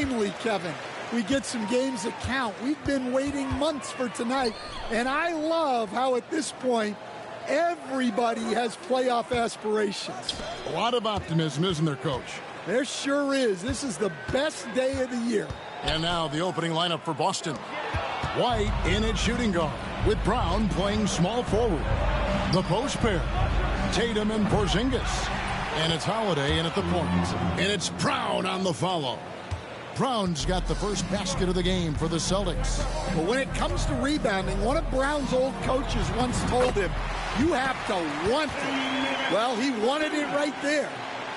Finally, Kevin, we get some games that count. We've been waiting months for tonight, and I love how at this point, everybody has playoff aspirations. A lot of optimism, isn't there, Coach? There sure is. This is the best day of the year. And now the opening lineup for Boston. White in at shooting guard, with Brown playing small forward. The post pair, Tatum and Porzingis. And it's Holiday in at the point. And it's Brown on the follow. Brown's got the first basket of the game for the Celtics. But when it comes to rebounding, one of Brown's old coaches once told him, you have to want it. Well, he wanted it right there.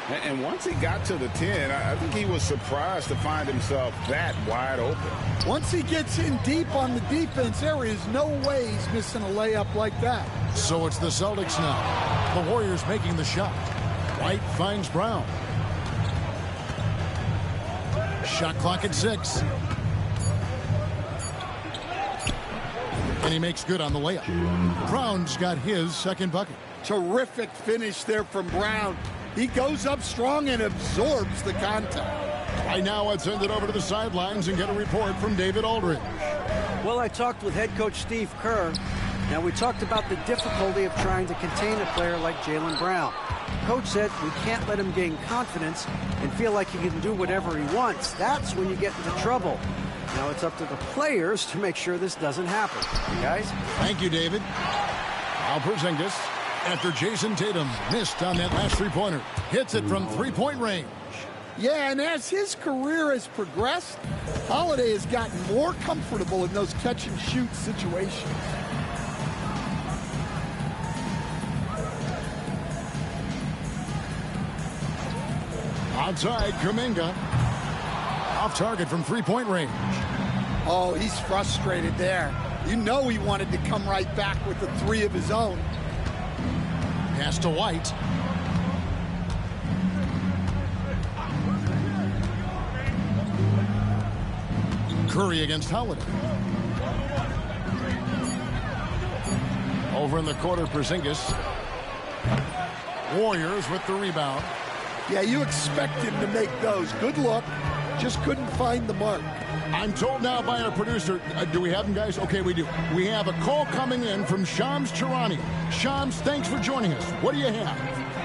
And once he got to the 10, I think he was surprised to find himself that wide open. Once he gets in deep on the defense, there is no way he's missing a layup like that. So it's the Celtics now. The Warriors making the shot. White finds Brown. Shot clock at 6. And he makes good on the layup. Brown's got his second bucket. Terrific finish there from Brown. He goes up strong and absorbs the contact. Right now, let's send it over to the sidelines and get a report from David Aldridge. Well, I talked with head coach Steve Kerr. Now, we talked about the difficulty of trying to contain a player like Jaylen Brown. Coach said we can't let him gain confidence and feel like he can do whatever he wants. That's when you get into trouble. Now it's up to the players to make sure this doesn't happen. You guys? Thank you, David. Now Porzingis, after Jason Tatum missed on that last three-pointer, hits it from three-point range. Yeah, and as his career has progressed, Holiday has gotten more comfortable in those catch-and-shoot situations. Outside, Kuminga. Off target from three-point range. Oh, he's frustrated there. You know he wanted to come right back with the three of his own. Pass to White. Curry against Holiday. Over in the corner, Porzingis. Warriors with the rebound. Yeah, you expect him to make those. Good look. Just couldn't find the mark. I'm told now by our producer, do we have him, guys? Okay, we do. We have a call coming in from Shams Charania. Shams, thanks for joining us. What do you have?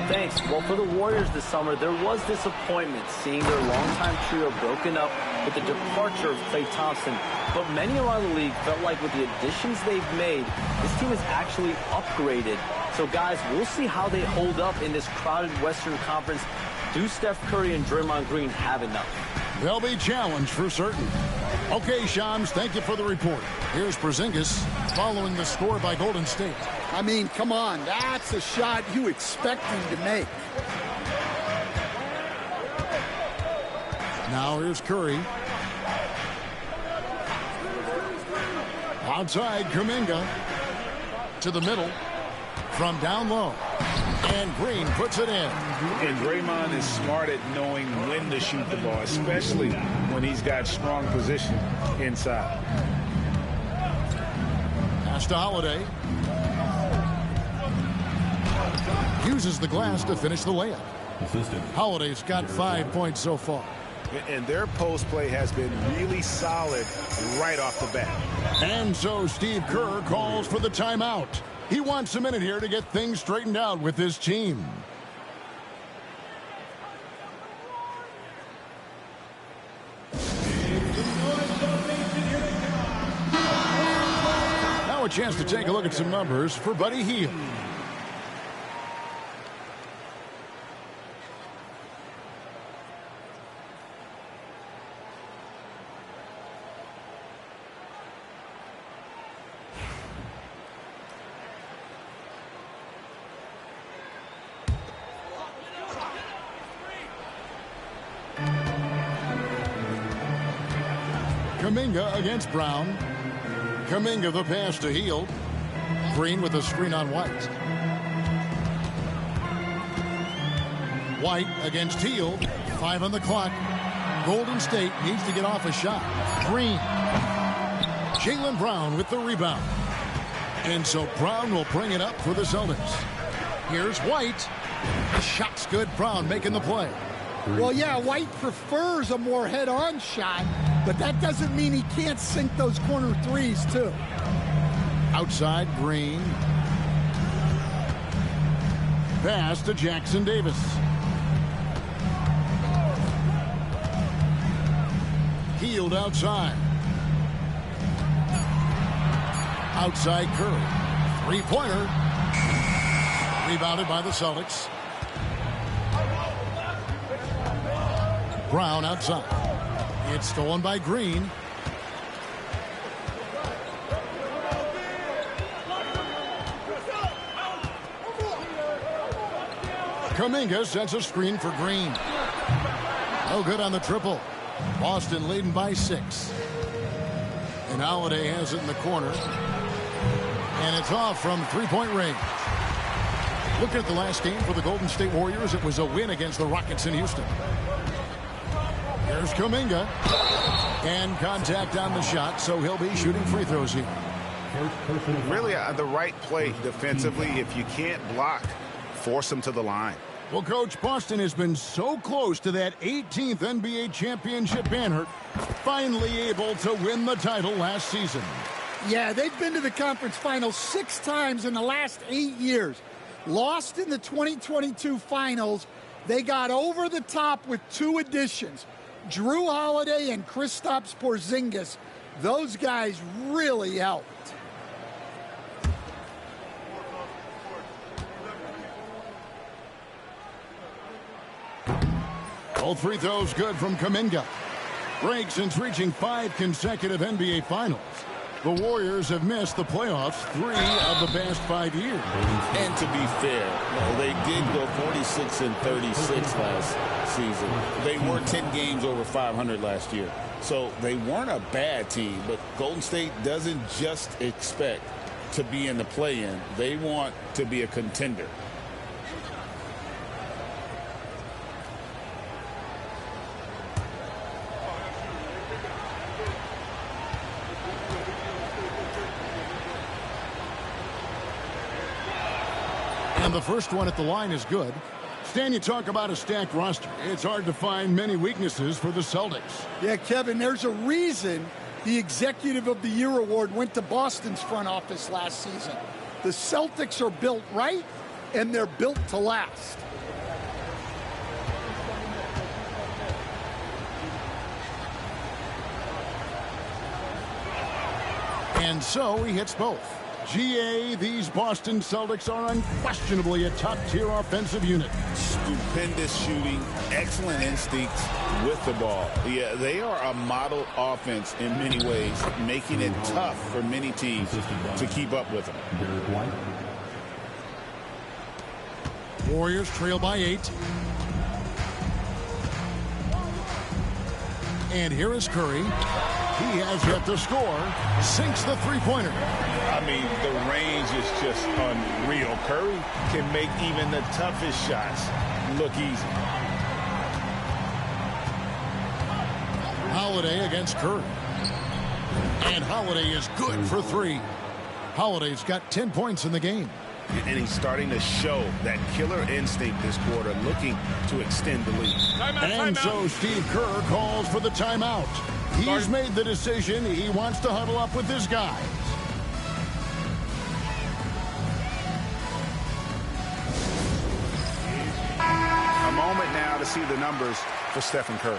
Thanks. Well, for the Warriors this summer, there was disappointment seeing their longtime trio broken up with the departure of Klay Thompson. But many around the league felt like with the additions they've made, this team is actually upgraded. So, guys, we'll see how they hold up in this crowded Western Conference. Do Steph Curry and Draymond Green have enough? They'll be challenged for certain. Okay, Shams, thank you for the report. Here's Porzingis following the score by Golden State. I mean, come on. That's a shot you expect him to make. Now here's Curry. Outside, Kuminga. To the middle. From down low. And Green puts it in. And Draymond is smart at knowing when to shoot the ball, especially when he's got strong position inside. Pass to Holiday. Uses the glass to finish the layup. Holiday's got 5 points so far. And their post play has been really solid right off the bat. And so Steve Kerr calls for the timeout. He wants a minute here to get things straightened out with his team. Now a chance to take a look at some numbers for Buddy Hield. Kuminga against Brown. Kuminga the pass to Hield. Green with a screen on White. White against Hield. 5 on the clock. Golden State needs to get off a shot. Green. Jaylen Brown with the rebound. And so Brown will bring it up for the Celtics. Here's White. The shot's good. Brown making the play. Well, yeah, White prefers a more head-on shot, but that doesn't mean he can't sink those corner threes, too. Outside, Green. Pass to Jackson Davis. Healed outside. Outside Curry. Three-pointer. Rebounded by the Celtics. Brown outside. It's stolen by Green. Kuminga sets a screen for Green. No good on the triple. Boston leading by 6. And Holiday has it in the corner. And it's off from three-point range. Look at the last game for the Golden State Warriors. It was a win against the Rockets in Houston. Here's Kuminga. And contact on the shot, so he'll be shooting free throws here. Really the right play defensively. If you can't block, force him to the line. Well, Coach, Boston has been so close to that 18th NBA championship banner, finally able to win the title last season. Yeah, they've been to the conference finals 6 times in the last 8 years. Lost in the 2022 finals. They got over the top with 2 additions. Drew Holiday and Kristaps Porzingis. Those guys really helped. Both free throws good from Kuminga. Break since reaching 5 consecutive NBA Finals. The Warriors have missed the playoffs 3 of the past 5 years. And to be fair, they did go 46-36 last season. They were 10 games over 500 last year. So they weren't a bad team, but Golden State doesn't just expect to be in the play-in. They want to be a contender. And the first one at the line is good. Stan, you talk about a stacked roster. It's hard to find many weaknesses for the Celtics. Yeah, Kevin, there's a reason the Executive of the Year award went to Boston's front office last season. The Celtics are built right, and they're built to last. And so he hits both. GA, these Boston Celtics are unquestionably a top-tier offensive unit. Stupendous shooting, excellent instincts with the ball. Yeah, they are a model offense in many ways, making it tough for many teams to keep up with them. Warriors trail by 8. And here is Curry. He has yet to score. Sinks the three-pointer. I mean, the range is just unreal. Curry can make even the toughest shots look easy. Holiday against Curry. And Holiday is good for 3. Holiday's got 10 points in the game. And he's starting to show that killer instinct this quarter, looking to extend the lead. And so Steve Kerr calls for the timeout. He's made the decision. He wants to huddle up with his guys. A moment now to see the numbers for Stephen Curry.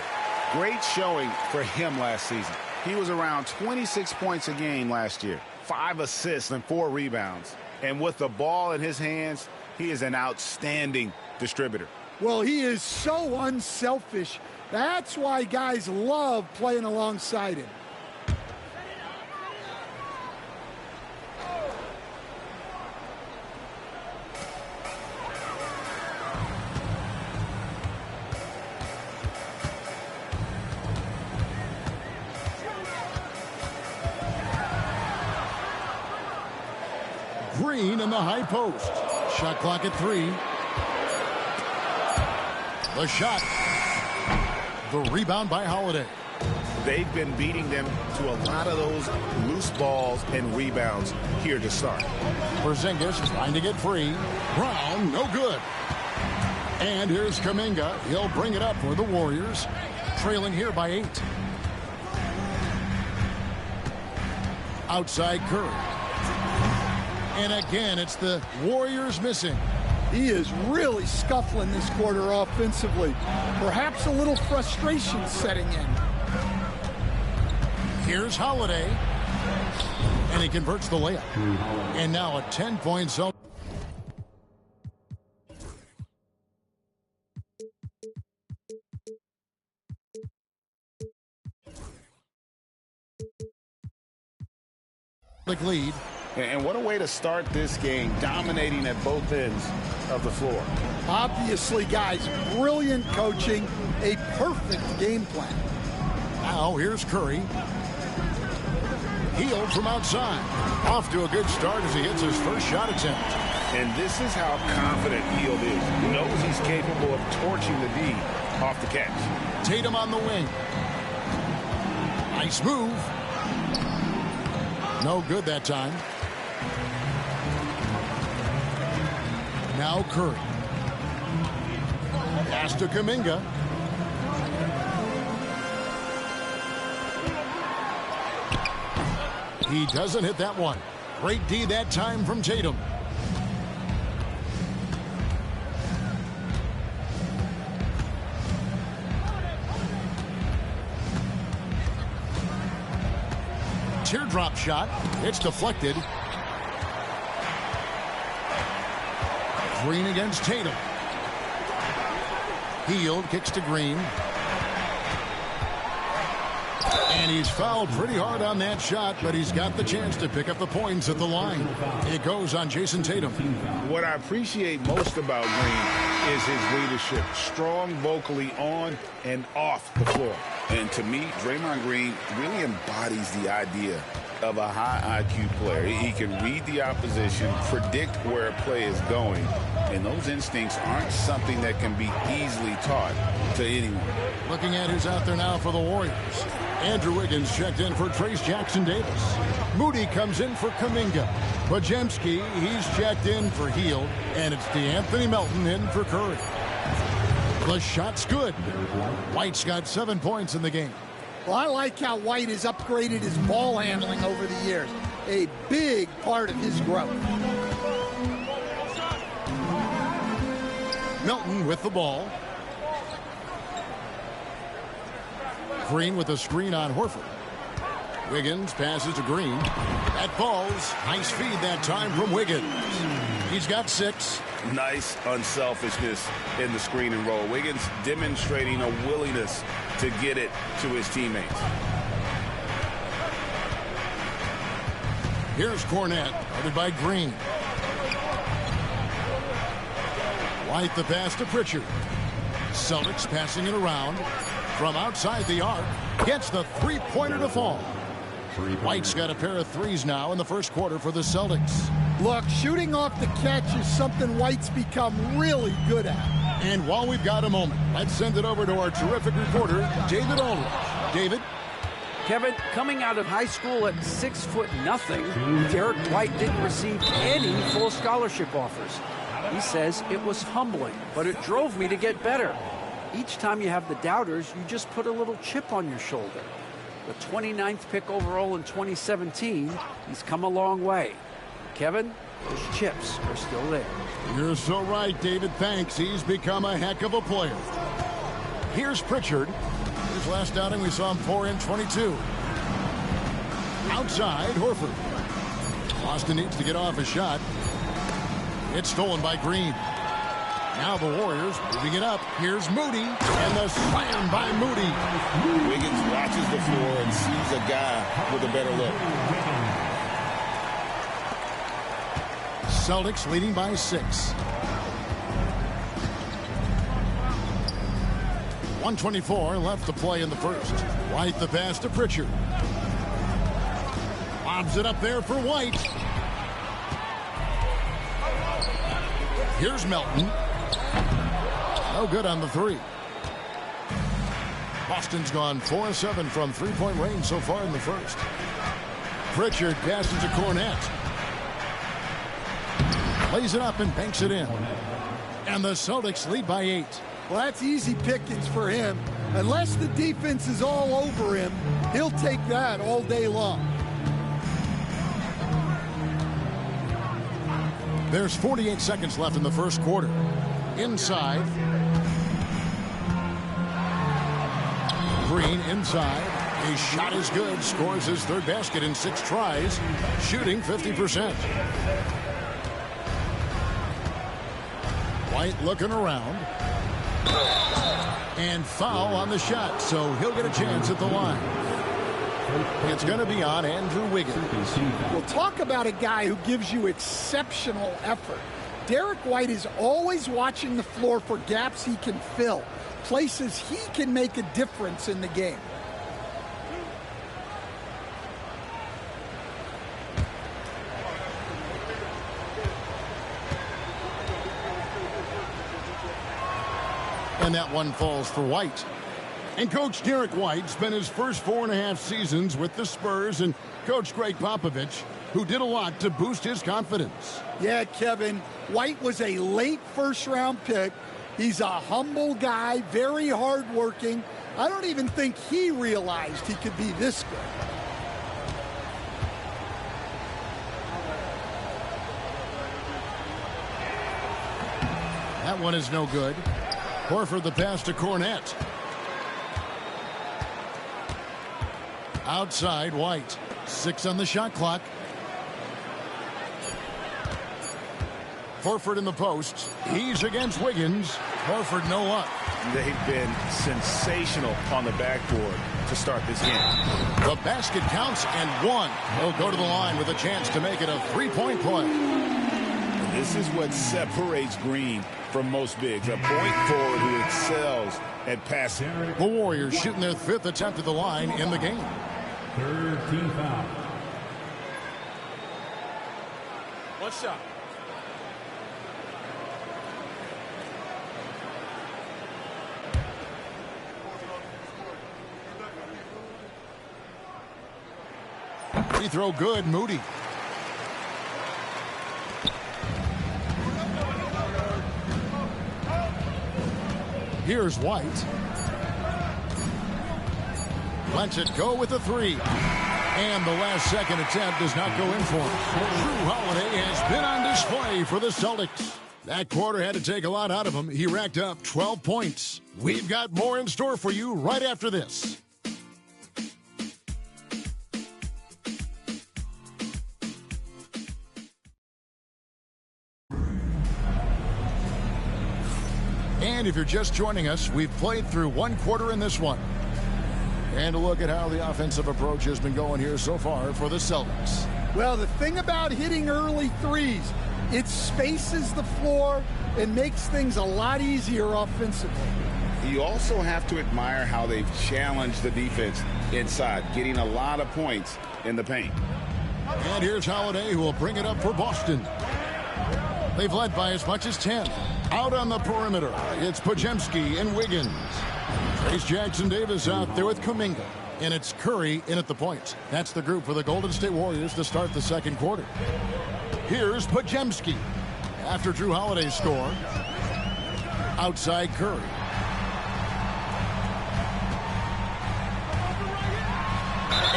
Great showing for him last season. He was around 26 points a game last year, 5 assists and 4 rebounds. And with the ball in his hands, he is an outstanding distributor. Well, he is so unselfish. That's why guys love playing alongside him. Green in the high post. Shot clock at 3. The shot. The rebound by Holiday. They've been beating them to a lot of those loose balls and rebounds here to start. Porzingis trying to get free. Brown, no good. And here's Kuminga. He'll bring it up for the Warriors, trailing here by 8. Outside Curry. And again, it's the Warriors missing. He is really scuffling this quarter offensively. Perhaps a little frustration setting in. Here's Holiday. And he converts the layup. And now a 10-point zone. Lead. And what a way to start this game, dominating at both ends of the floor. Obviously, guys, brilliant coaching, a perfect game plan. Now here's Curry. Hield from outside. Off to a good start as he hits his first shot attempt. And this is how confident Hield is. He knows he's capable of torching the D off the catch. Tatum on the wing. Nice move. No good that time. Now Curry. Pass to Kuminga. He doesn't hit that one. Great D that time from Tatum. Teardrop shot. It's deflected. Green against Tatum. Hield kicks to Green. And he's fouled pretty hard on that shot, but he's got the chance to pick up the points at the line. It goes on Jason Tatum. What I appreciate most about Green is his leadership. Strong vocally on and off the floor. And to me, Draymond Green really embodies the idea of a high IQ player. He can read the opposition, predict where a play is going, and those instincts aren't something that can be easily taught to anyone. Looking at who's out there now for the Warriors. Andrew Wiggins checked in for Trace Jackson-Davis. Moody comes in for Kuminga. Podziemski, he's checked in for Hield, and it's DeAnthony Melton in for Curry. The shot's good. White's got 7 points in the game. Well, I like how White has upgraded his ball handling over the years. A big part of his growth. Melton with the ball. Green with a screen on Horford. Wiggins passes to Green. That falls. Nice feed that time from Wiggins. He's got 6. Nice unselfishness in the screen and roll. Wiggins demonstrating a willingness to get it to his teammates. Here's Cornette, guarded by Green. White the pass to Pritchard. Celtics passing it around. From outside the arc, gets the three-pointer to fall. White's got a pair of threes now in the first quarter for the Celtics. Look, shooting off the catch is something White's become really good at. And while we've got a moment, let's send it over to our terrific reporter, David Aldridge. David? Kevin, coming out of high school at 6'0", Derek White didn't receive any full scholarship offers. He says it was humbling, but it drove me to get better. Each time you have the doubters, you just put a little chip on your shoulder. The 29th pick overall in 2017, he's come a long way. Kevin, those chips are still there. You're so right, David. Thanks. He's become a heck of a player. Here's Pritchard. His last outing, we saw him pour in 22. Outside, Horford. Boston needs to get off a shot. It's stolen by Green. Now the Warriors moving it up. Here's Moody, and the slam by Moody. Wiggins watches the floor and sees a guy with a better look. Celtics leading by 6. 1:24 left to play in the first. White the pass to Pritchard. Lobs it up there for White. Here's Melton. No good on the three. Boston's gone 4-7 from three-point range so far in the first. Pritchard passes to Cornette. Lays it up and banks it in. And the Celtics lead by 8. Well, that's easy pickings for him. Unless the defense is all over him, he'll take that all day long. There's 48 seconds left in the first quarter. Inside. Green inside. His shot is good. Scores his third basket in 6 tries. Shooting 50%. White looking around. And foul on the shot, so he'll get a chance at the line. It's going to be on Andrew Wiggins. We'll talk about a guy who gives you exceptional effort. Derek White is always watching the floor for gaps he can fill, places he can make a difference in the game. And that one falls for White. And Coach Derek White spent his first 4.5 seasons with the Spurs and Coach Greg Popovich, who did a lot to boost his confidence. Yeah, Kevin, White was a late first-round pick. He's a humble guy, very hardworking. I don't even think he realized he could be this good. That one is no good. Horford the pass to Cornette. Outside, White. 6 on the shot clock. Horford in the post. He's against Wiggins. Horford no luck. They've been sensational on the backboard to start this game. The basket counts and 1. He'll go to the line with a chance to make it a 3-point play. This is what separates Green from most bigs. A point forward who excels at passing. The Warriors shooting their 5th attempt at the line in the game. 3rd team foul. One shot. Free throw good, Moody. Here's White. Lets it go with the 3. And the last second attempt does not go in for him. Jrue Holiday has been on display for the Celtics. That quarter had to take a lot out of him. He racked up 12 points. We've got more in store for you right after this. And if you're just joining us, we've played through 1 quarter in this one. And a look at how the offensive approach has been going here so far for the Celtics. Well, the thing about hitting early threes, it spaces the floor and makes things a lot easier offensively. You also have to admire how they've challenged the defense inside, getting a lot of points in the paint. And here's Holiday, who will bring it up for Boston. They've led by as much as 10. Out on the perimeter, it's Podziemski and Wiggins. Trace Jackson-Davis out there with Kuminga. And it's Curry in at the point. That's the group for the Golden State Warriors to start the second quarter. Here's Podziemski. After Jrue Holiday's score. Outside Curry.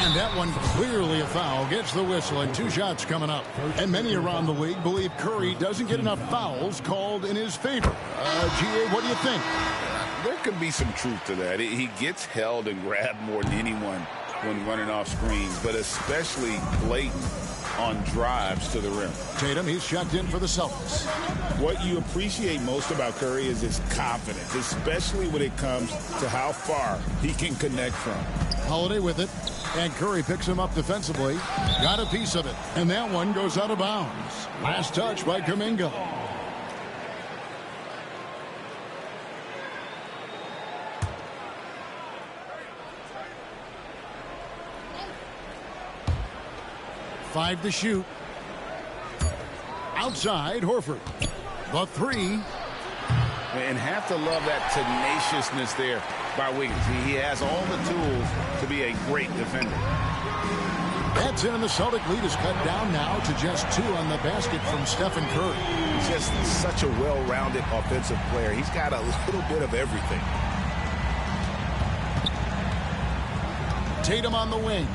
And that one clearly a foul. Gets the whistle and 2 shots coming up. And many around the league believe Curry doesn't get enough fouls called in his favor. G.A., what do you think? There could be some truth to that. He gets held and grabbed more than anyone when running off screens, but especially blatant on drives to the rim. Tatum, he's checked in for the Celtics. What you appreciate most about Curry is his confidence, especially when it comes to how far he can connect from. Holiday with it, and Curry picks him up defensively. Got a piece of it, and that one goes out of bounds. Last touch by Kuminga. Five to shoot. Outside, Horford. The 3. And have to love that tenaciousness there by Wiggins. He has all the tools to be be a great defender. That's in, and the Celtic lead is cut down now to just 2 on the basket from Stephen Curry. He's just such a well-rounded offensive player. He's got a little bit of everything. Tatum on the wing,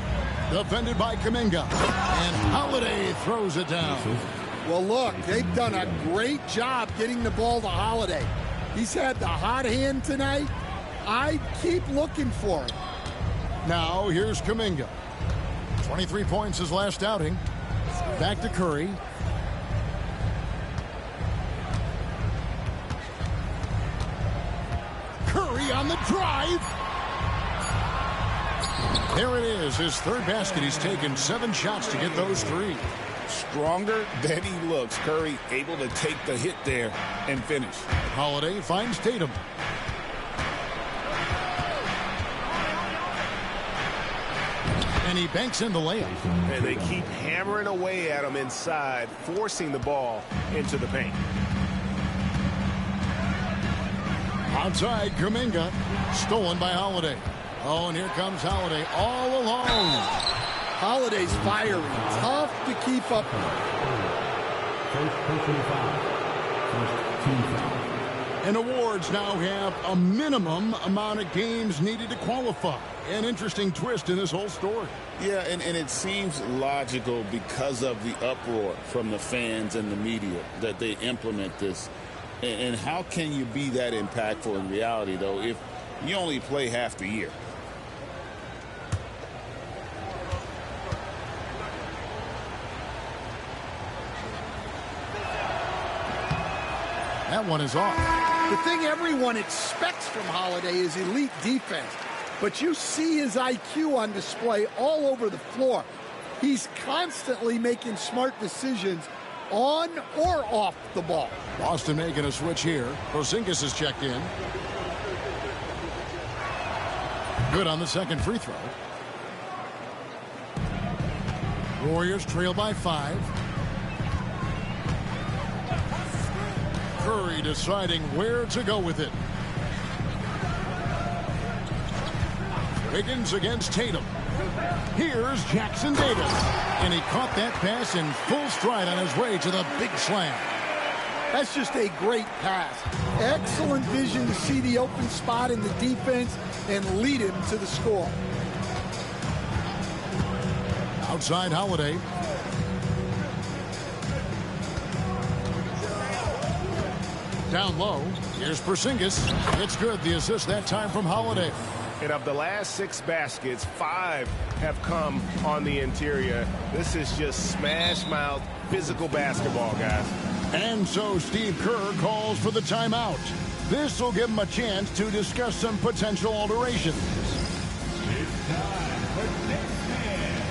defended by Kuminga, and Holiday throws it down. Well, look, they've done a great job getting the ball to Holiday. He's had the hot hand tonight. I keep looking for it. Now here's Kuminga. 23 points his last outing. Back to Curry. Curry on the drive. There it is, his third basket. He's taken 7 shots to get those 3. Stronger than he looks. Curry able to take the hit there and finish. Holiday finds Tatum. And he banks in the layup. And they keep hammering away at him inside, forcing the ball into the paint. Outside, Kuminga. Stolen by Holiday. Oh, and here comes Holiday all alone. Holiday's fiery. Tough to keep up with. First personal foul. First team foul. And awards now have a minimum amount of games needed to qualify. An interesting twist in this whole story. Yeah, and it seems logical because of the uproar from the fans and the media that they implement this. And how can you be that impactful in reality, though, if you only play half the year? That one is off. The thing everyone expects from Holiday is elite defense. But you see his IQ on display all over the floor. He's constantly making smart decisions on or off the ball. Boston making a switch here. Porzingis is checked in. Good on the second free throw. Warriors trail by 5. Curry deciding where to go with it. Wiggins against Tatum. Here's Jackson Davis. And he caught that pass in full stride on his way to the big slam. That's just a great pass. Excellent vision to see the open spot in the defense and lead him to the score. Outside Holiday. Down low. Here's Porzingis. It's good. The assist that time from Holiday. And of the last 6 baskets, 5 have come on the interior. This is just smash-mouth physical basketball, guys. And so Steve Kerr calls for the timeout. This will give him a chance to discuss some potential alterations. It's time for next man.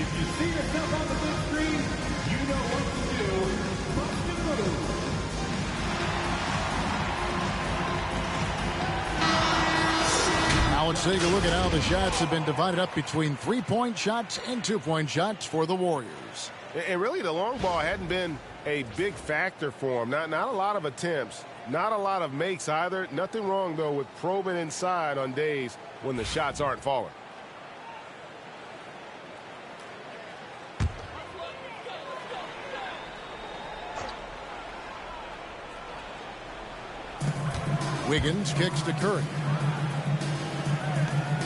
If you see yourself on the big screen, you know what to do. Bust and move. Now let's take a look at how the shots have been divided up between 3-point shots and 2-point shots for the Warriors. And really, the long ball hadn't been a big factor for him. Not a lot of attempts, not a lot of makes either. Nothing wrong, though, with probing inside on days when the shots aren't falling. Wiggins kicks to Curry.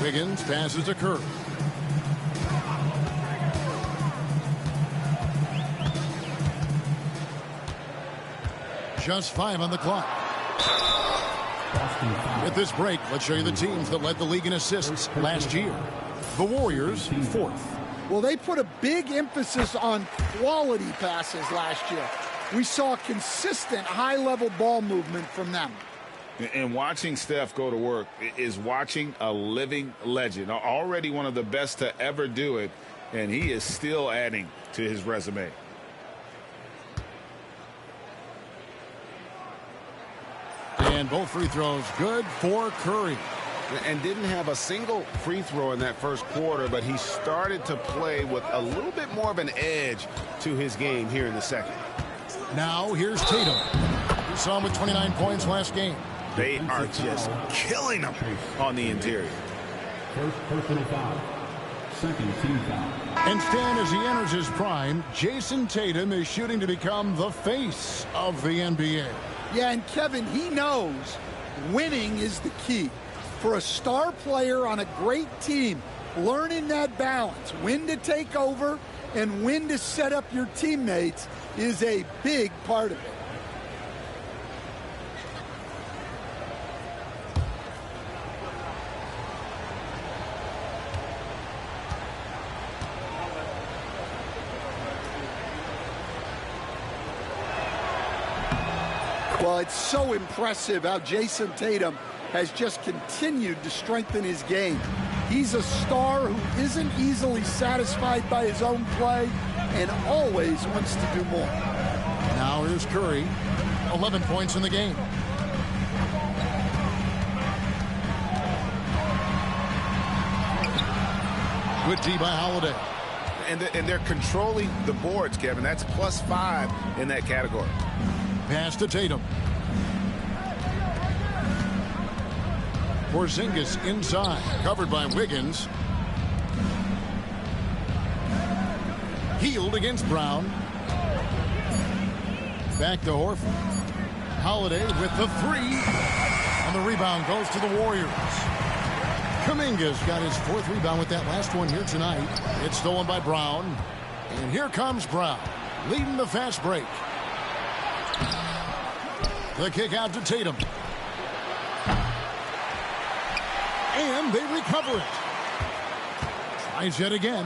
Wiggins passes to Curry. Just 5 on the clock. At this break, let's show you the teams that led the league in assists last year. The Warriors, 4th. Well, they put a big emphasis on quality passes last year. We saw consistent high-level ball movement from them. And watching Steph go to work is watching a living legend. Already one of the best to ever do it, and he is still adding to his resume. And both free throws good for Curry. And didn't have a single free throw in that first quarter, but he started to play with a little bit more of an edge to his game here in the second. Now here's Tatum. We saw him with 29 points last game. They are just killing him on the interior. First personal foul. second team foul. And Stan, as he enters his prime, Jason Tatum is shooting to become the face of the NBA. Yeah, and Kevin, he knows winning is the key. For a star player on a great team, learning that balance, when to take over and when to set up your teammates, is a big part of it. Well, it's so impressive how Jason Tatum has just continued to strengthen his game. He's a star who isn't easily satisfied by his own play and always wants to do more. Now here's Curry, 11 points in the game. Good D by Holiday. And they're controlling the boards, Kevin. That's +5 in that category. Pass to Tatum. Porzingis inside, covered by Wiggins. Healed against Brown. Back to Horford. Holiday with the three. And the rebound goes to the Warriors. Kuminga's got his 4th rebound with that last one here tonight. It's stolen by Brown. And here comes Brown, leading the fast break. The kick out to Tatum. And they recover it. Tries yet again.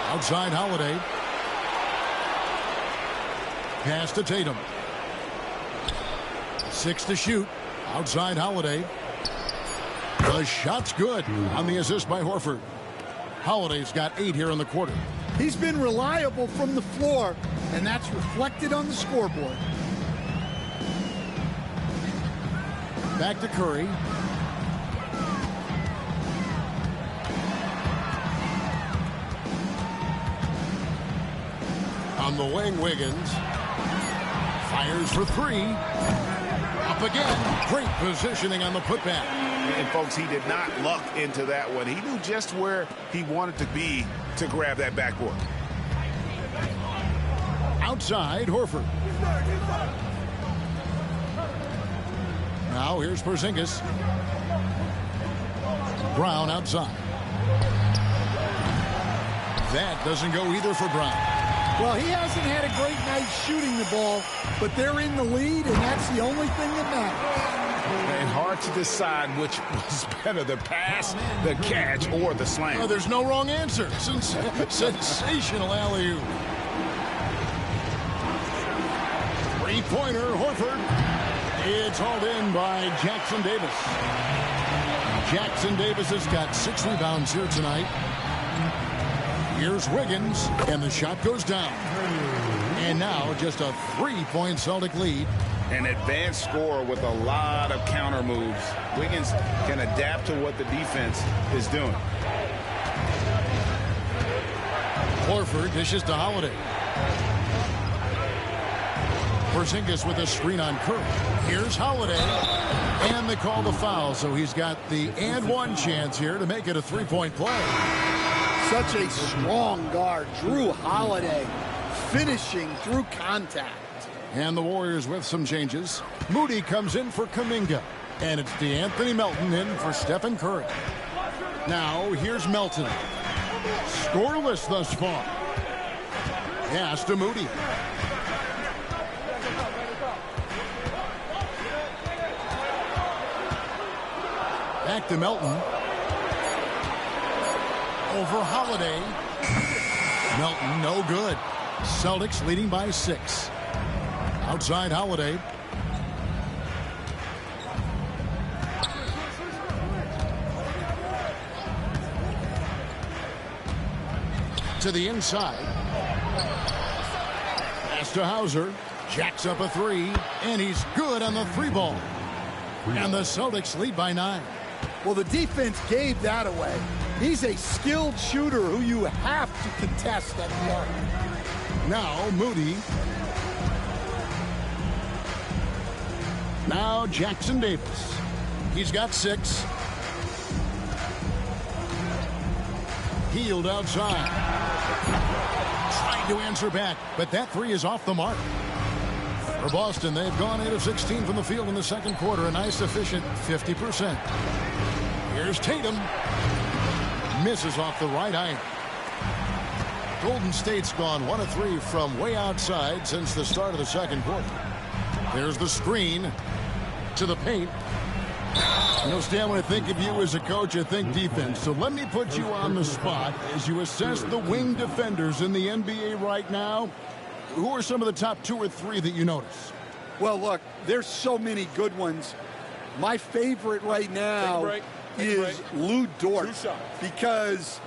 Outside Holiday. Pass to Tatum. 6 to shoot. Outside Holiday. The shot's good on the assist by Horford. Holiday's got 8 here in the quarter. He's been reliable from the floor, and that's reflected on the scoreboard. Back to Curry. On the wing, Wiggins. Fires for 3. Up again. Great positioning on the putback. And, folks, he did not luck into that one. He knew just where he wanted to be to grab that backboard. Outside, Horford. Now here's Porzingis. Brown outside. That doesn't go either for Brown. Well, he hasn't had a great night shooting the ball, but they're in the lead, and that's the only thing that matters. And hard to decide which was better, the pass, the catch, or the slam. Oh, there's no wrong answer. Sensational alley-oop. Three-pointer, Horford. It's hauled in by Jackson Davis. Jackson Davis has got 6 rebounds here tonight. Here's Wiggins, and the shot goes down. And now just a 3-point Celtic lead. An advanced scorer with a lot of counter moves. Wiggins can adapt to what the defense is doing. Horford dishes to Holiday. Porzingis with a screen on Curry. Here's Holiday. And they call the foul, so he's got the and one chance here to make it a 3-point play. Such a strong guard, Drew Holiday, finishing through contact. And the Warriors with some changes. Moody comes in for Kuminga. And it's DeAnthony Melton in for Stephen Curry. Now, here's Melton. Scoreless thus far. Pass to Moody. Back to Melton. Over Holiday. Melton, no good. Celtics leading by 6. Outside Holiday. To the inside. Pass to Hauser. Jacks up a 3. And he's good on the 3-ball. And the Celtics lead by 9. Well, the defense gave that away. He's a skilled shooter who you have to contest at the arc. Now Moody. Now Jackson Davis. He's got 6. Hield outside. Trying to answer back, but that three is off the mark. For Boston, they've gone 8 of 16 from the field in the second quarter. A nice, efficient 50%. Here's Tatum. Misses off the right iron. Golden State's gone 1 of 3 from way outside since the start of the second quarter. There's the screen to the paint. You know, Stan, when I think of you as a coach, I think defense. So let me put you on the spot as you assess the wing defenders in the NBA right now. Who are some of the top 2 or 3 that you notice? Well, look, there's so many good ones. My favorite right now is Lou Dort because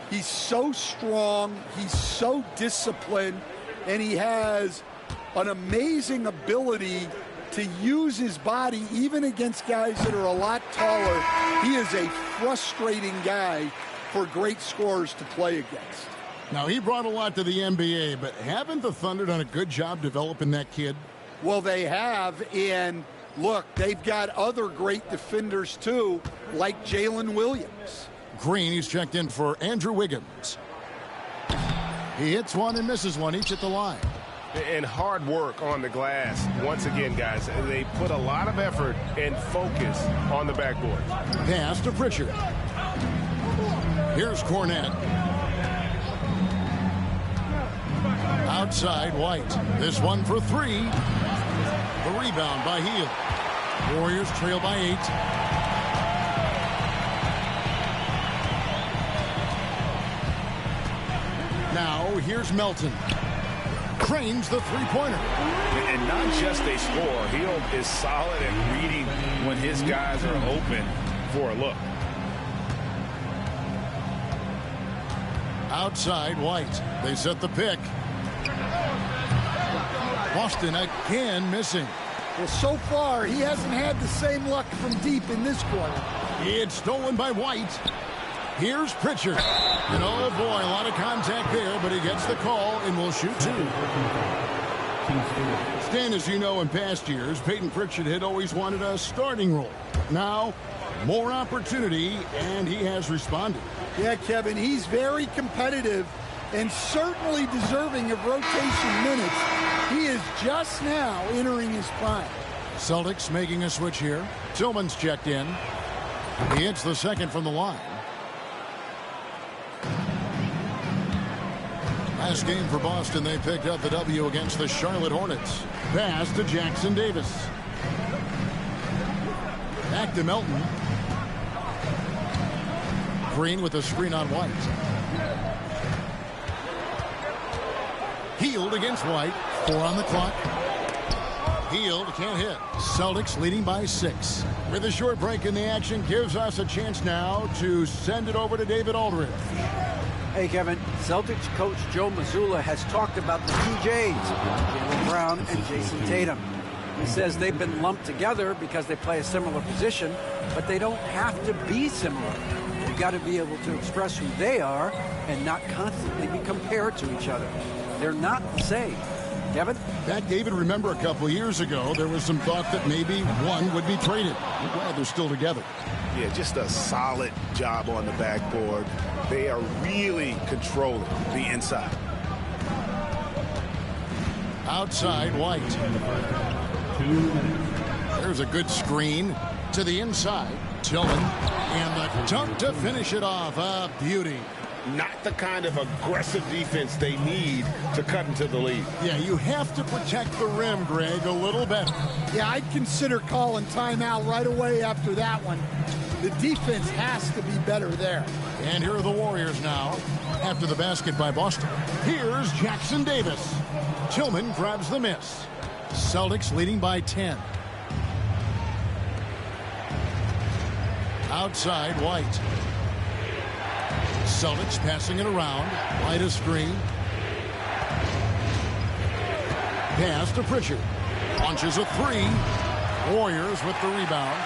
he's so strong, he's so disciplined, and he has an amazing ability to use his body even against guys that are a lot taller. He is a frustrating guy for great scorers to play against. Now, he brought a lot to the NBA, but haven't the Thunder done a good job developing that kid? Well, they have, and look, they've got other great defenders too, like Jalen Williams. Green, he's checked in for Andrew Wiggins. He hits one and misses one, each at the line. And hard work on the glass. Once again, guys, they put a lot of effort and focus on the backboard. Pass to Pritchard. Here's Cornette. Outside, White. This one for 3. The rebound by Hield. Warriors trail by 8. Now, here's Melton. Cranes the three-pointer. And not just a score. Hield is solid at reading when his guys are open for a look. Outside, White. They set the pick. Boston again missing. Well, so far, he hasn't had the same luck from deep in this quarter. It's stolen by White. Here's Pritchard. And oh boy, a lot of contact there, but he gets the call and will shoot 2. Stan, as you know, in past years, Peyton Pritchard had always wanted a starting role. Now, more opportunity, and he has responded. Yeah, Kevin, he's very competitive and certainly deserving of rotation minutes. He is just now entering his prime. Celtics making a switch here. Tillman's checked in. He hits the second from the line. Last game for Boston, they picked up the W against the Charlotte Hornets. Pass to Jackson Davis. Back to Melton. Green with a screen on White. Hield against White. 4 on the clock. Hield can't hit. Celtics leading by 6. With a short break in the action, gives us a chance now to send it over to David Aldridge. Hey, Kevin. Celtics coach Joe Mazzulla has talked about the 2 J's, Jaylen Brown and Jason Tatum. He says they've been lumped together because they play a similar position, but they don't have to be similar. You've got to be able to express who they are and not constantly be compared to each other. They're not the same. Kevin? That, David, remember a couple of years ago, there was some thought that maybe one would be traded. I'm glad they're still together. Yeah, just a solid job on the backboard. They are really controlling the inside. Outside, White. There's a good screen to the inside. Tillman. And the dunk to finish it off. A beauty. Not the kind of aggressive defense they need to cut into the lead. Yeah, you have to protect the rim, Greg, a little better. Yeah, I'd consider calling timeout right away after that one. The defense has to be better there. And here are the Warriors now after the basket by Boston. Here's Jackson Davis. Tillman grabs the miss. Celtics leading by 10. Outside, White. Celtics passing it around. White a screen. Pass to Pritchard. Launches a 3. Warriors with the rebound.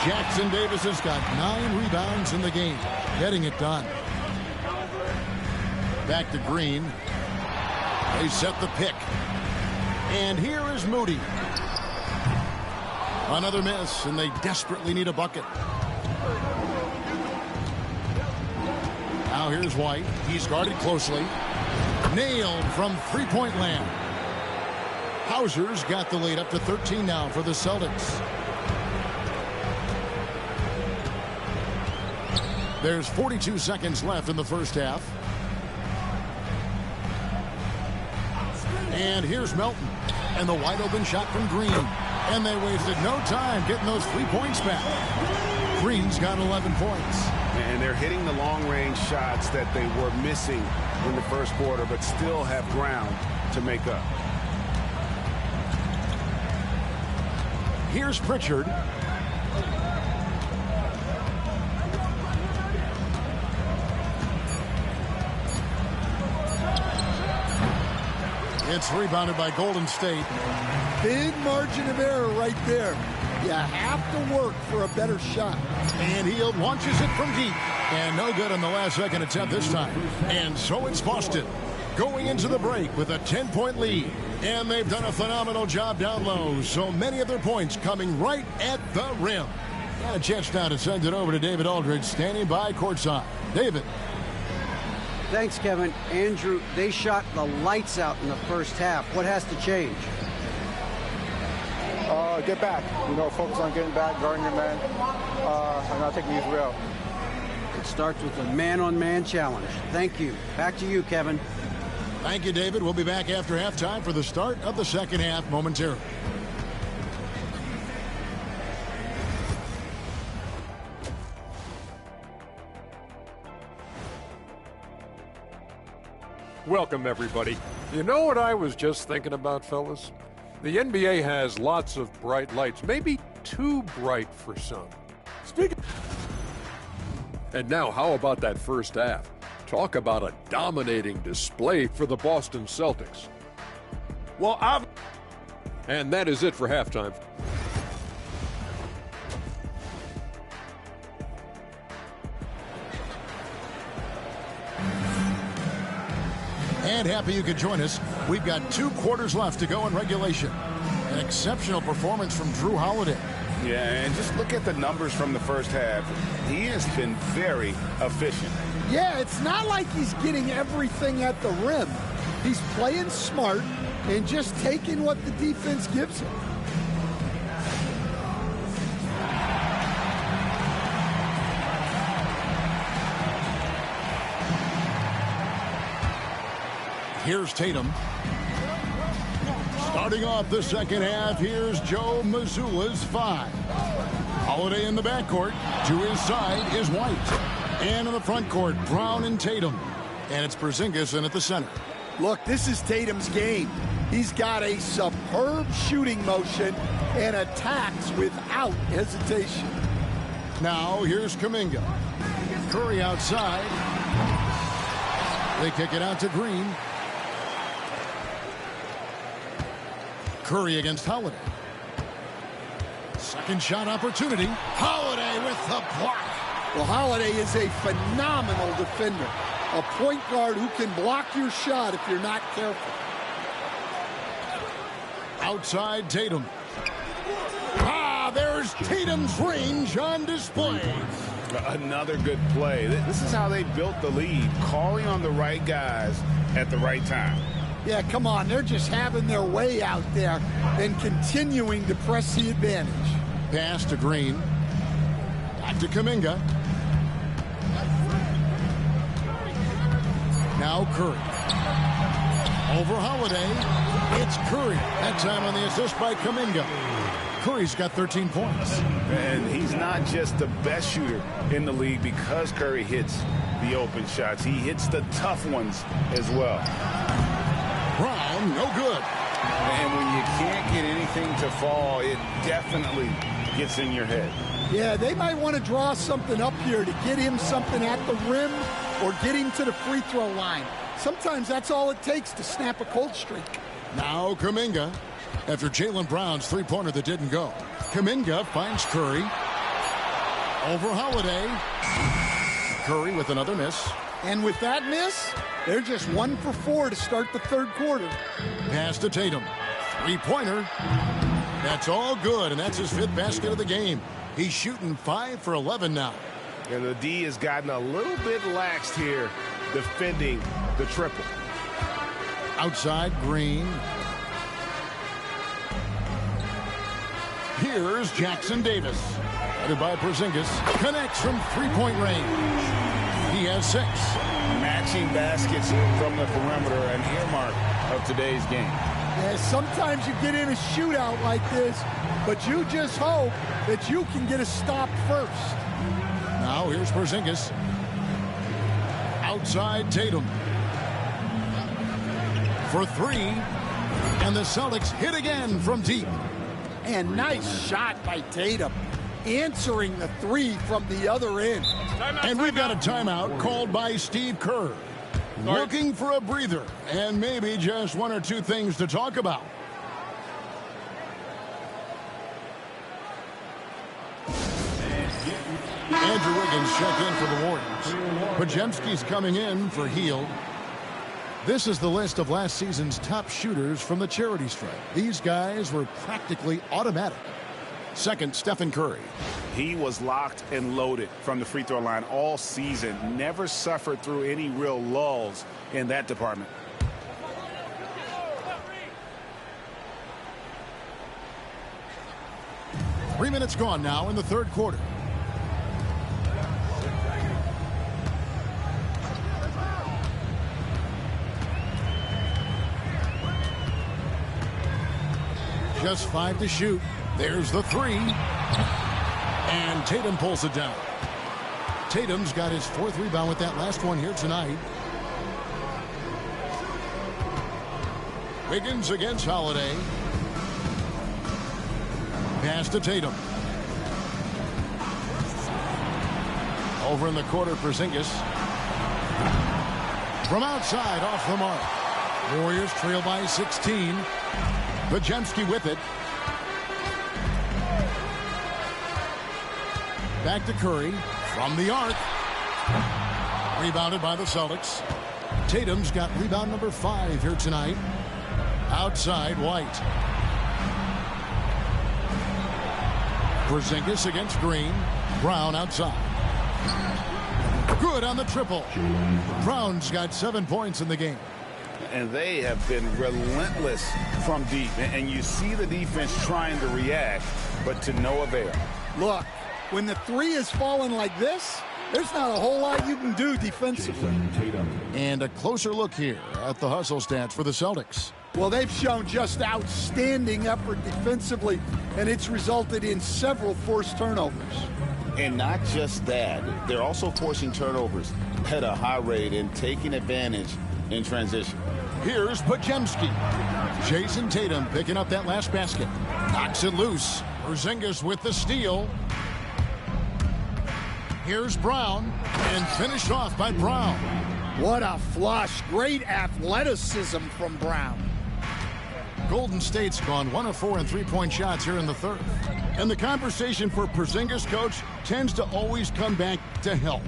Jackson Davis has got 9 rebounds in the game. Getting it done. Back to Green. They set the pick. And here is Moody. Another miss, and they desperately need a bucket. Now here's White. He's guarded closely. Nailed from three-point land. Hauser's got the lead up to 13 now for the Celtics. There's 42 seconds left in the first half. And here's Melton. And the wide open shot from Green. And they wasted no time getting those 3 points back. Green's got 11 points. And they're hitting the long-range shots that they were missing in the first quarter, but still have ground to make up. Here's Pritchard. It's rebounded by Golden State. Big margin of error right there. You have to work for a better shot. And he launches it from deep. And no good on the last second attempt this time. And so it's Boston going into the break with a 10-point lead. And they've done a phenomenal job down low. So many of their points coming right at the rim. And a chance now to send it over to David Aldridge standing by courtside. David. Thanks, Kevin. Andrew, they shot the lights out in the first half. What has to change? Get back. Focus on getting back, guarding your man, and not taking these real. It starts with a man-on-man challenge. Thank you. Back to you, Kevin. Thank you, David. We'll be back after halftime for the start of the second half momentarily. Welcome, everybody. You know what I was just thinking about, fellas? The NBA has lots of bright lights, maybe too bright for some. And now, how about that first half? Talk about a dominating display for the Boston Celtics. And that is it for halftime. And happy you could join us. We've got 2 quarters left to go in regulation. An exceptional performance from Jrue Holiday. Yeah, and just look at the numbers from the first half. He has been very efficient. Yeah, it's not like he's getting everything at the rim. He's playing smart and just taking what the defense gives him. Here's Tatum. Starting off the second half, here's Joe Mazzulla's 5. Holiday in the backcourt. To his side is White. And in the front court, Brown and Tatum. And it's Porzingis in at the center. Look, this is Tatum's game. He's got a superb shooting motion and attacks without hesitation. Now, here's Kuminga. Curry outside. They kick it out to Green. Curry against Holiday. Second shot opportunity. Holiday with the block. Well, Holiday is a phenomenal defender. A point guard who can block your shot if you're not careful. Outside Tatum. There's Tatum's range on display. Another good play. This is how they built the lead, calling on the right guys at the right time. Yeah, come on. They're just having their way out there and continuing to press the advantage. Pass to Green. Back to Kuminga. Now Curry. Over Holiday. It's Curry. That time on the assist by Kuminga. Curry's got 13 points. And he's not just the best shooter in the league because Curry hits the open shots. He hits the tough ones as well. Brown, no good. And when you can't get anything to fall, it definitely gets in your head. Yeah, they might want to draw something up here to get him something at the rim or get him to the free throw line. Sometimes that's all it takes to snap a cold streak. Now Kuminga. After Jaylen Brown's three-pointer that didn't go. Kuminga finds Curry. Over Holiday. Curry with another miss. And with that miss, they're just 1 for 4 to start the third quarter. Pass to Tatum. Three-pointer. That's all good, and that's his 5th basket of the game. He's shooting 5 for 11 now. And the D has gotten a little bit laxed here defending the triple. Outside, Green. Here's Jackson Davis. Headed by Porzingis. Connects from three-point range. He has 6. Matching baskets from the perimeter, an earmark of today's game. Yeah, sometimes you get in a shootout like this, but you just hope that you can get a stop first. Now here's Porzingis. Outside Tatum. For 3. And the Celtics hit again from deep. And nice shot by Tatum, answering the 3 from the other end. And we've got a timeout called by Steve Kerr. Looking for a breather and maybe just 1 or 2 things to talk about. Andrew Wiggins checked in for the Warriors. Podziemski's coming in for Hield. This is the list of last season's top shooters from the charity stripe. These guys were practically automatic. Second, Stephen Curry. He was locked and loaded from the free throw line all season. Never suffered through any real lulls in that department. Three minutes gone now in the third quarter. Just 5 to shoot. There's the 3. And Tatum pulls it down. Tatum's got his 4th rebound with that last one here tonight. Wiggins against Holiday. Pass to Tatum. Over in the corner, Porzingis. From outside, off the mark. Warriors trail by 16. Podziemski with it. Back to Curry from the arc. Rebounded by the Celtics. Tatum's got rebound number 5 here tonight. Outside, White. Porzingis against Green. Brown outside. Good on the triple. Brown's got 7 points in the game. And they have been relentless from deep. And you see the defense trying to react, but to no avail. Look, when the 3 is falling like this, there's not a whole lot you can do defensively. And a closer look here at the hustle stats for the Celtics. Well, they've shown just outstanding effort defensively, and it's resulted in several forced turnovers. And not just that, they're also forcing turnovers at a high rate and taking advantage in transition. Here's Podziemski. Jason Tatum picking up that last basket. Knocks it loose. Porzingis with the steal. Here's Brown, and finished off by Brown. What a flush. Great athleticism from Brown. Golden State's gone 1 of 4 in three-point shots here in the third. And the conversation for Porzingis, coach, tends to always come back to health.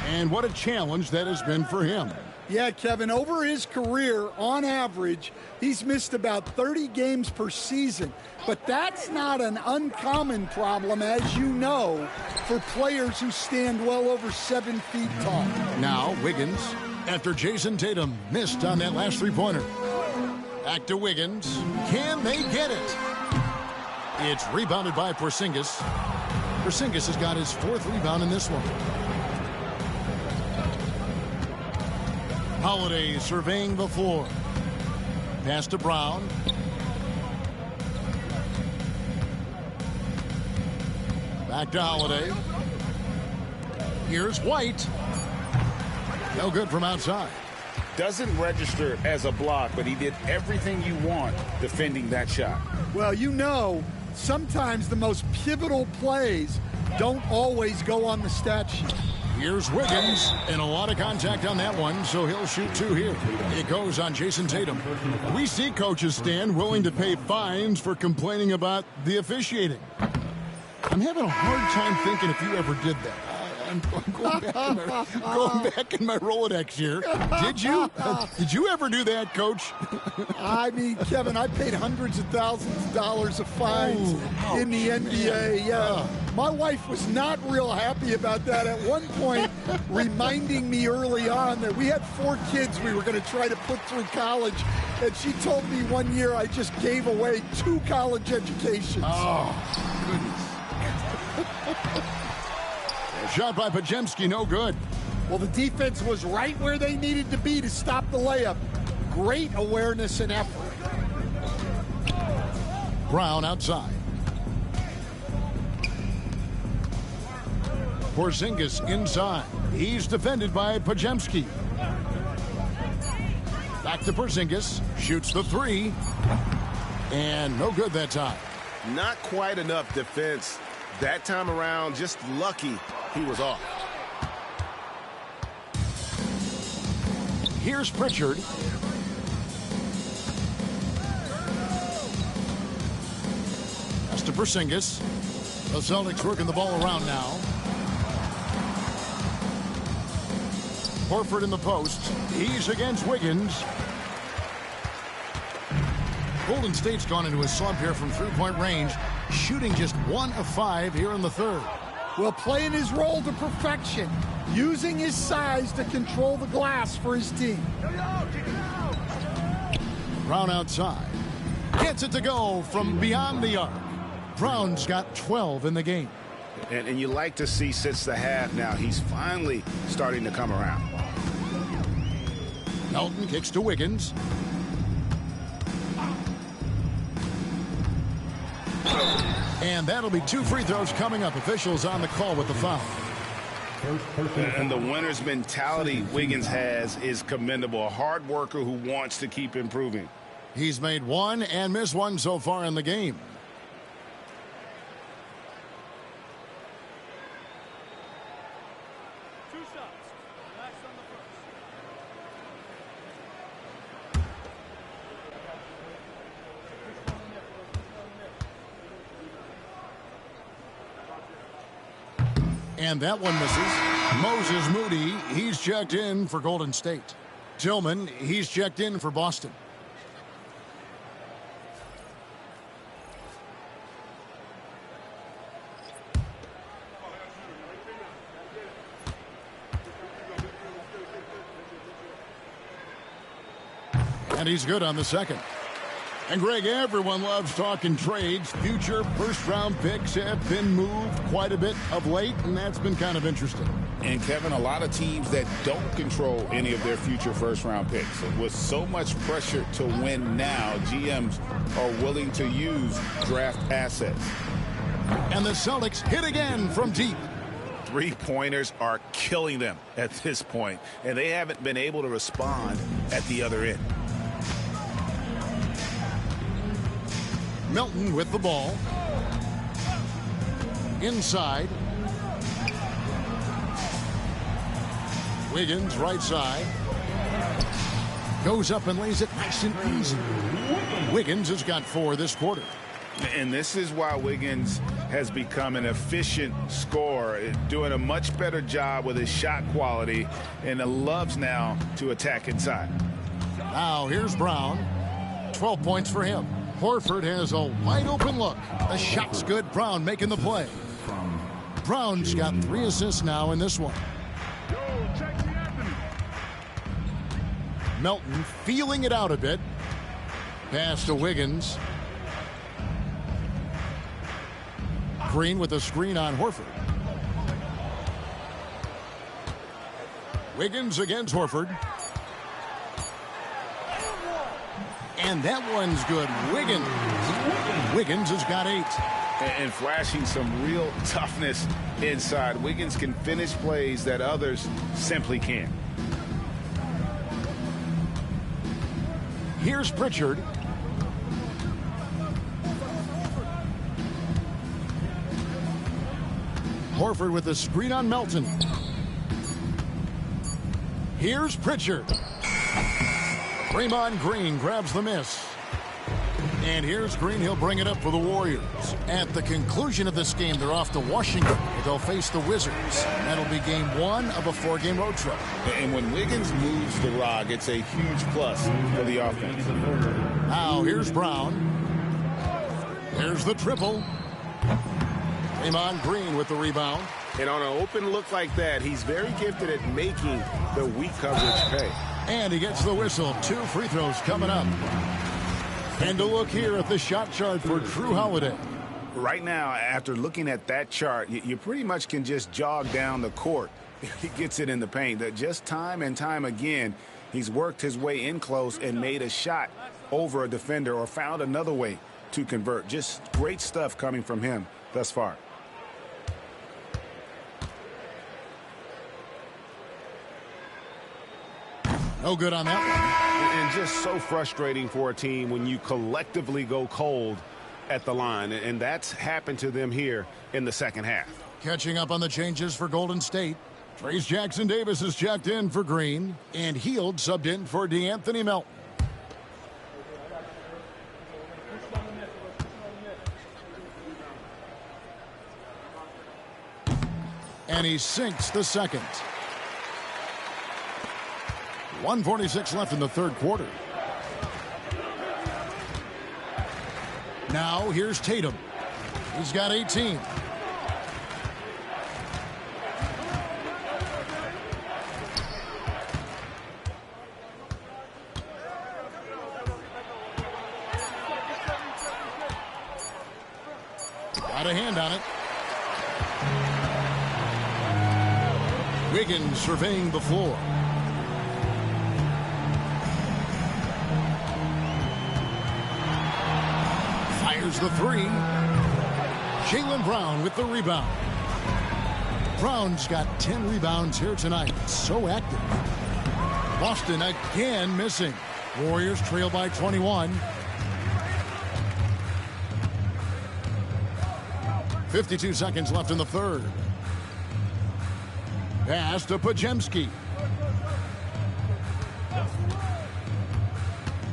And what a challenge that has been for him. Yeah, Kevin, over his career, on average, he's missed about 30 games per season. But that's not an uncommon problem, as you know, for players who stand well over 7 feet tall. Now, Wiggins, after Jason Tatum missed on that last three-pointer. Back to Wiggins. Can they get it? It's rebounded by Porzingis. Porzingis has got his 4th rebound in this one. Holiday surveying the floor. Pass to Brown. Back to Holiday. Here's White. No good from outside. Doesn't register as a block, but he did everything you want defending that shot. Well, you know, sometimes the most pivotal plays don't always go on the stat sheet. Here's Wiggins, and a lot of contact on that one, so he'll shoot 2 here. It goes on Jason Tatum. We see coaches stand willing to pay fines for complaining about the officiating. I'm having a hard time thinking if you ever did that. I'm going back in my Rolodex here. Did you ever do that, Coach? I mean, Kevin, I paid hundreds of thousands of dollars of fines in the NBA. Yeah. My wife was not real happy about that at one point, reminding me early on that we had 4 kids we were going to try to put through college. And she told me one year I just gave away 2 college educations. Oh, goodness. Shot by Podziemski, no good. Well, the defense was right where they needed to be to stop the layup. Great awareness and effort. Brown outside. Porzingis inside. He's defended by Podziemski. Back to Porzingis. Shoots the 3. And no good that time. Not quite enough defense that time around. Just lucky he was off. Here's Pritchard. That's to Porzingis. The Celtics working the ball around now. Horford in the post. He's against Wiggins. Golden State's gone into a slump here from three-point range, shooting just 1 of 5 here in the third. Well, playing his role to perfection, using his size to control the glass for his team. Brown outside. Gets it to go from beyond the arc. Brown's got 12 in the game. And you like to see since the half now, he's finally starting to come around. Melton kicks to Wiggins. And that'll be 2 free throws coming up. Officials on the call with the foul. And the winner's mentality Wiggins has is commendable. A hard worker who wants to keep improving. He's made 1 and missed 1 so far in the game. And that one misses. Moses Moody, he's checked in for Golden State. Tillman, he's checked in for Boston. And he's good on the second. And, Greg, everyone loves talking trades. Future first-round picks have been moved quite a bit of late, and that's been kind of interesting. And, Kevin, a lot of teams that don't control any of their future first-round picks. With so much pressure to win now, GMs are willing to use draft assets. And the Celtics hit again from deep. 3-pointers are killing them at this point, and they haven't been able to respond at the other end. Melton with the ball. Inside. Wiggins right side. Goes up and lays it nice and easy. Wiggins has got 4 this quarter. And this is why Wiggins has become an efficient scorer, doing a much better job with his shot quality, and loves now to attack inside. Now here's Brown. 12 points for him. Horford has a wide open look. The shot's good. Brown making the play. Brown's got 3 assists now in this one. Melton feeling it out a bit. Pass to Wiggins. Green with a screen on Horford. Wiggins against Horford. And that one's good. Wiggins has got 8. And flashing some real toughness inside. Wiggins can finish plays that others simply can't. Here's Pritchard. Horford with a screen on Melton. Here's Pritchard. Draymond Green grabs the miss. And here's Green. He'll bring it up for the Warriors. At the conclusion of this game, they're off to Washington. They'll face the Wizards. That'll be game 1 of a 4-game road trip. And when Wiggins moves the rock, it's a huge plus for the offense. Now here's Brown. There's the triple. Draymond Green with the rebound. And on an open look like that, he's very gifted at making the weak coverage pay. And he gets the whistle. 2 free throws coming up. And to look here at the shot chart for Jrue Holiday. Right now, after looking at that chart, you pretty much can just jog down the court. He gets it in the paint. Just time and time again, he's worked his way in close and made a shot over a defender or found another way to convert. Just great stuff coming from him thus far. No good on that one. And just so frustrating for a team when you collectively go cold at the line. And that's happened to them here in the second half. Catching up on the changes for Golden State. Trayce Jackson-Davis is checked in for Green. And Hield subbed in for DeAnthony Melton. And he sinks the second. 1:46 left in the third quarter. Now here's Tatum. He's got 18. Got a hand on it. Wiggins surveying the floor. Fires the 3. Jaylen Brown with the rebound. Brown's got 10 rebounds here tonight. So active. Boston again missing. Warriors trail by 21. 52 seconds left in the third. Pass to Podziemski.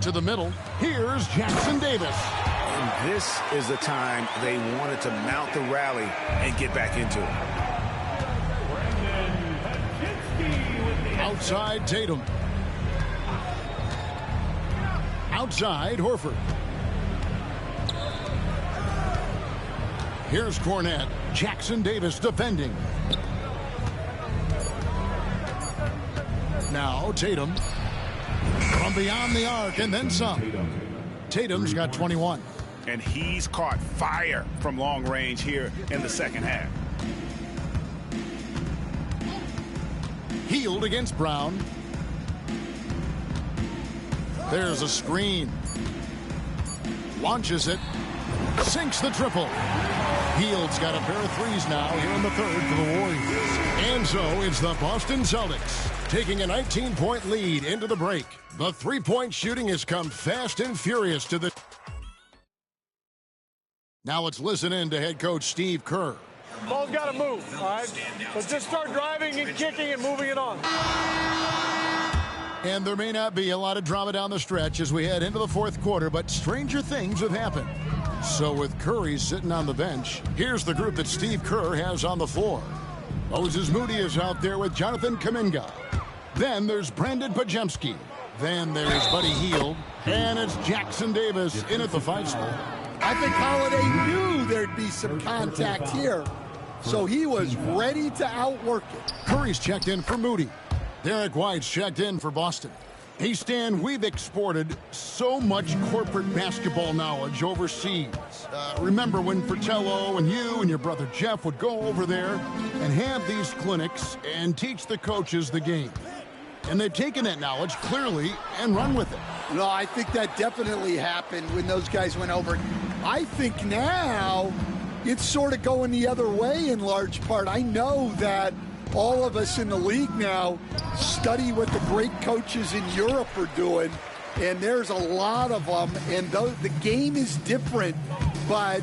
To the middle. Here's Jackson-Davis. And this is the time they wanted to mount the rally and get back into it. Outside Tatum. Outside Horford. Here's Cornette. Jackson-Davis defending. Now Tatum from beyond the arc and then some. Tatum's got 21. And he's caught fire from long range here in the second half. Hield against Brown. There's a screen. Launches it. Sinks the triple. Hield's got a pair of threes now here in the third for the Warriors. And so it's the Boston Celtics taking a 19-point lead into the break. The three-point shooting has come fast and furious to the... Now let's listen in to head coach Steve Kerr. Ball's got to move, all right? Let's just start driving and kicking and moving it on. And there may not be a lot of drama down the stretch as we head into the fourth quarter, but stranger things have happened. So with Curry sitting on the bench, here's the group that Steve Kerr has on the floor. Moses Moody is out there with Jonathan Kuminga. Then there's Brandon Podziemski. Then there's Buddy Hield. And it's Jackson-Davis in at the 5 spot. I think Holiday knew there'd be some contact here, so he was ready to outwork it. Curry's checked in for Moody. Derek White's checked in for Boston. Hey, Stan, we've exported so much corporate basketball knowledge overseas. Remember when Fratello and you and your brother Jeff would go over there and have these clinics and teach the coaches the game? And they've taken that knowledge clearly and run with it. No, I think that definitely happened when those guys went over. I think now it's sort of going the other way in large part. I know that all of us in the league now study what the great coaches in Europe are doing, and there's a lot of them, and the game is different, but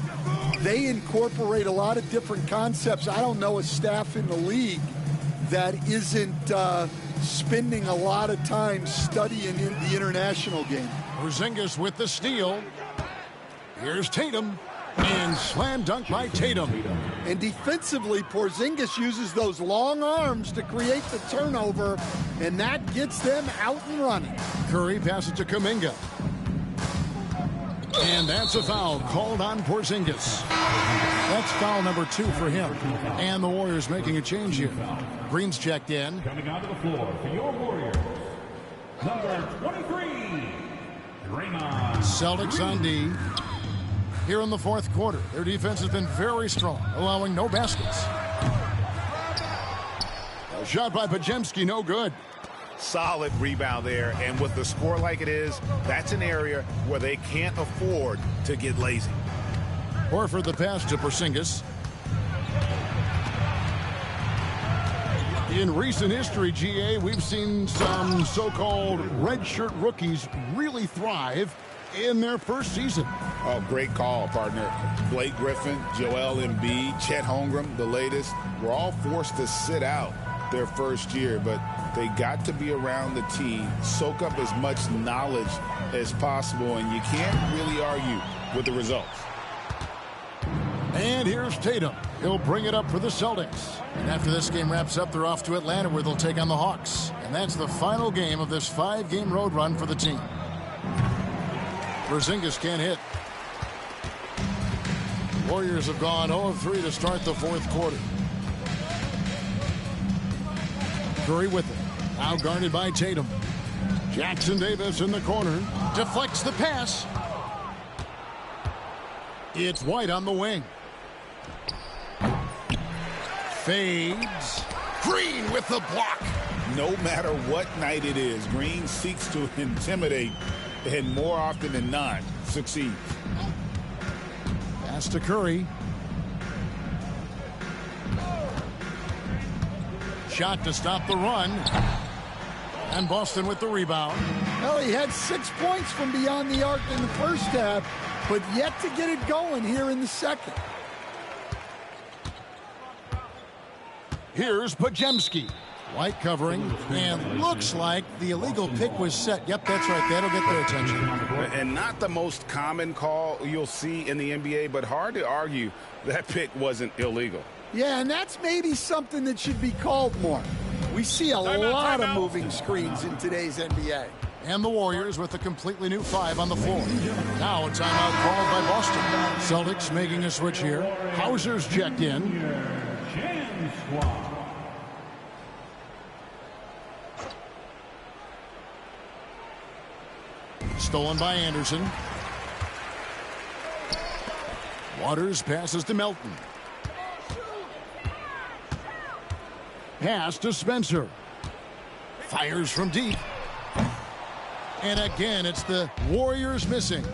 they incorporate a lot of different concepts. I don't know a staff in the league that isn't spending a lot of time studying in the international game. Porzingis with the steal. Here's Tatum. And slam dunk by Tatum. And defensively, Porzingis uses those long arms to create the turnover, and that gets them out and running. Curry passes to Kuminga. And that's a foul called on Porzingis. That's foul number 2 for him. And the Warriors making a change here. Green's checked in. Coming onto the floor for your Warriors, number 23, Draymond. Celtics on D. Here in the fourth quarter, their defense has been very strong, allowing no baskets. A shot by Podziemski, no good. Solid rebound there, and with the score like it is, that's an area where they can't afford to get lazy. Horford the pass to Porzingis. In recent history, GA, we've seen some so-called redshirt rookies really thrive in their first season. Oh, great call, partner. Blake Griffin, Joel Embiid, Chet Holmgren, the latest, were all forced to sit out their first year, but they got to be around the team, soak up as much knowledge as possible, and you can't really argue with the results. And here's Tatum. He'll bring it up for the Celtics. And after this game wraps up, they're off to Atlanta where they'll take on the Hawks. And that's the final game of this 5-game road run for the team. Porzingis can't hit. Warriors have gone 0 of 3 to start the fourth quarter. Curry with it. Now guarded by Tatum. Jackson Davis in the corner. Deflects the pass. It's White on the wing. Fades. Green with the block. No matter what night it is, Green seeks to intimidate and more often than not succeeds. Pass to Curry. Shot to stop the run. And Boston with the rebound. Well, he had 6 points from beyond the arc in the first half, but yet to get it going here in the second. Here's Podziemski. White covering, and looks like the illegal pick was set. Yep, that's right. That'll get their attention. And not the most common call you'll see in the NBA, but hard to argue that pick wasn't illegal. Yeah, and that's maybe something that should be called more. We see a lot of moving screens in today's NBA. And the Warriors with a completely new 5 on the floor. Now a timeout called by Boston. Celtics making a switch here. Hauser's checked in. Stolen by Anderson. Waters passes to Melton. Pass to Spencer. Fires from deep. And again, it's the Warriors missing.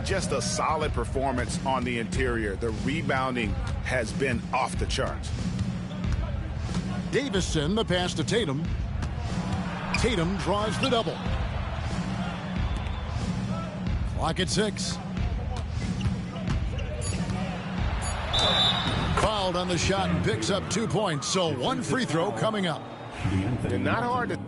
Just a solid performance on the interior. The rebounding has been off the charts. Davison, the pass to Tatum. Tatum draws the double. Clock at 6. Fouled on the shot and picks up 2 points. So one free throw coming up. And not hard to...